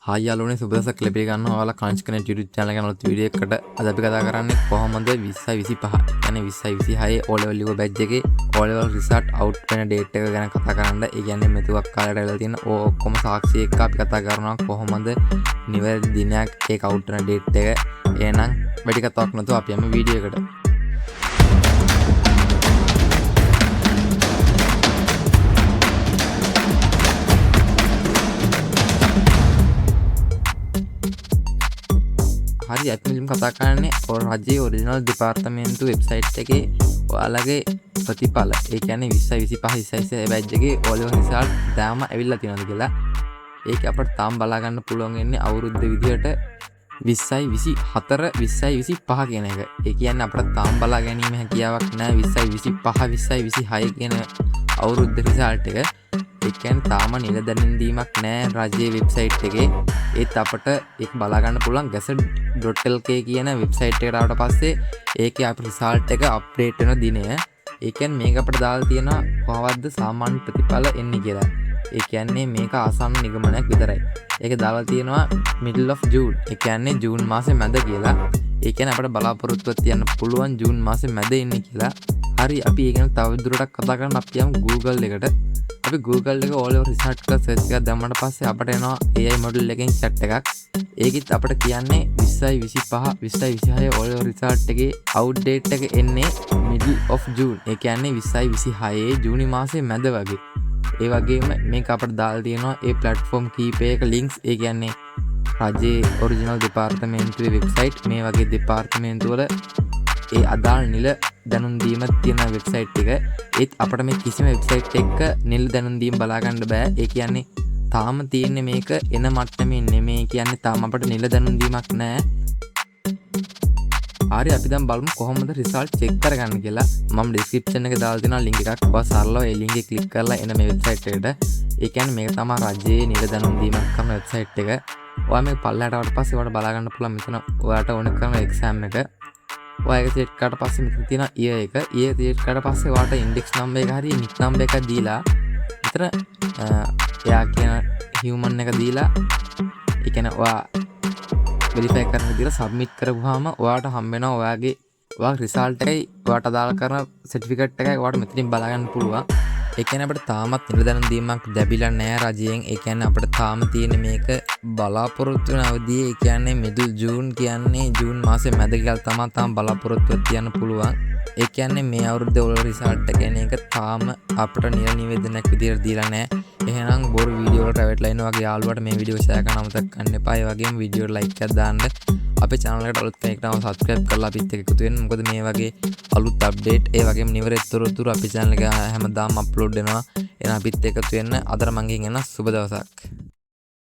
Hi යාළුවනේ සුබ දවසක් ලැබී ගන්නවා. ඔයාලා කන්ස් කනෙක්ට් YouTube channel එක අලුත් වීඩියෝ එකකට අද අපි කතා කරන්නේ කොහොමද 2025 يعني 2026 O level ලියුව බැච් එකේ O level result out වෙන date එක ගැන කතා කරන්න. ඒ කියන්නේ මෙතුවක් කාලයට වෙලා තියෙන ඔක්කොම සාක්ෂි එක්ක අපි කතා කරනවා කොහොමද නිවැරදි දිනයක් ඒක out වෙන date එක. එහෙනම් වැඩි කතාවක් නැතුව අපි යමු වීඩියෝ එකට. හරි අපි මුලින්ම කතා කරන්නේ රජයේ ඔරිජිනල් දෙපාර්තමේන්තු වෙබ්සයිට් එකේ ඔයාලගේ ප්‍රතිඵල. ඒ කියන්නේ 2025 බැච් එකේ O level result දාම ඇවිල්ලා තියෙනවද කියලා. ඒක අපිට තාම බලා ගන්න පුළුවන් වෙන්නේ අවුරුද්ද විදියට 2024 2025 කියන එක. ඒ කියන්නේ අපිට තාම බලා ගැනීම හැකියාවක් නැහැ 2025 2026 කියන අවුරුද්ද result එක. ඒ කියන්නේ තාම නිල දැනුම් දීමක් නැහැ රජයේ වෙබ්සයිට් එකේ. ඒත් අපිට ඒක බලා ගන්න පුළුවන් gazetted.lk කියන වෙබ්සයිට් එකට ආවට පස්සේ ඒකේ අපේ result එක අප්ඩේට් වෙන දිනය. ඒ කියන්නේ මේක අපිට දාලා තියෙනවා කොහොමද සාමාන්‍ය ප්‍රතිඵල එන්නේ කියලා. ඒ කියන්නේ මේක ආසන්න නිගමනයක් විතරයි. ඒක දාලා තියෙනවා middle of June. ඒ කියන්නේ ජූන් මාසේ මැද කියලා. ඒ කියන්නේ අපිට බලාපොරොත්තුවක් තියන්න පුළුවන් ජූන් මාසේ මැද එන්නේ කියලා. හරි අපි ඒ ගැන තව දුරටත් කතා කරන්න අපි යමු Google එකට. අපි Google එක O level result එක search එකක් දැම්මට පස්සේ අපිට එනවා AI model එකෙන් chat එකක්. ඒකෙත් අපිට කියන්නේ 2025 2026 O level result එකේ out date එක එන්නේ middle of June. ඒ කියන්නේ 2026 ජූනි මාසේ මැද වගේ. ඒ වගේම මේක අපිට දාලා තියෙනවා ඒ platform කීපයක links. ඒ කියන්නේ රජයේ ඔරිජිනල් දෙපාර්තමේන්තුවේ වෙබ්සයිට් මේ වගේ දෙපාර්තමේන්තු වල ඒ අදාළ නිල දැනුම් දීම තියෙන වෙබ්සයිට් එක. ඒත් අපිට මේ කිසිම වෙබ්සයිට් එකක නිල දැනුම් දීම බලා ගන්න බෑ. ඒ කියන්නේ තාම තියෙන්නේ මේක එන මට්ටමේ නෙමෙයි. කියන්නේ තාම අපිට නිල දැනුම් දීමක් නැහැ. හරි අපි දැන් බලමු කොහොමද result check කරගන්න කියලා. මම description එකේ දාලා තියෙනවා link එකක්. ඔයා සරලව ඒ link එක click කරලා එන මේ වෙබ්සයිට් එකට. ඒ කියන්නේ මේක තමයි රජයේ නිල දැනුම් දීමක් කරන වෙබ්සයිට් එක. ඔයා මේ පල්ලයට ආවට පස්සේ ඔයාලට බලා ගන්න පුළුවන් මෙතන ඔයාට ඕන කරන exam එක. ඔයා ඒක සෙට් කරලා පස්සේ මෙතන තියෙන year එක. year සෙට් කරලා පස්සේ ඔයාට index number එක හරි nick number එකක් දීලා මෙතන එයා කියන human එක දීලා ඒ කියන්නේ ඔයා verify කරන විදිහට submit කරපුවාම ඔයාට හම්බ වෙනවා ඔයාගේ result එකයි ඔයාට අදාළ කරන certificate එකයි ඔයාට මෙතනින් බලා ගන්න පුළුවන්. ඒ කියන්නේ අපිට තාමත් නිල දැනුම් දීමක් ලැබිලා නැහැ රජයෙන්. ඒ කියන්නේ අපිට තාම තියෙන්නේ මේක බලාපොරොත්තු වෙන අවධියේ. ඒ කියන්නේ middle June කියන්නේ ජූන් මාසේ මැද කියලා තමයි තාම බලාපොරොත්තුවක් තියන්න පුළුවන්. ඒ කියන්නේ මේ අවුරුද්දේ ඔල result එක කියන එක තාම අපිට නිල නිවේදනයක් විදියට දීලා නැහැ. එහෙනම් බොරු වීඩියෝ වලට රැවටලා ඉන්න වගේ යාළුවට මේ වීඩියෝ ෂෙයා කරන්න අමතක කරන්න එපා. ඒ වගේම වීඩියෝ එකට ලයික් එකක් දාන්න. අපේ channel එකට අලුත් කෙනෙක් නම් subscribe කරලා අපිත් එක්ක එකතු වෙන්න. මොකද මේ වගේ අලුත් update ඒ වගේම නිවැරදි තොරතුරු අපේ channel එක හැමදාම upload වෙනවා. එහෙනම් අපිත් එක්ක එකතු වෙන්න. අදට මම ගෙන් එන සුබ දවසක්.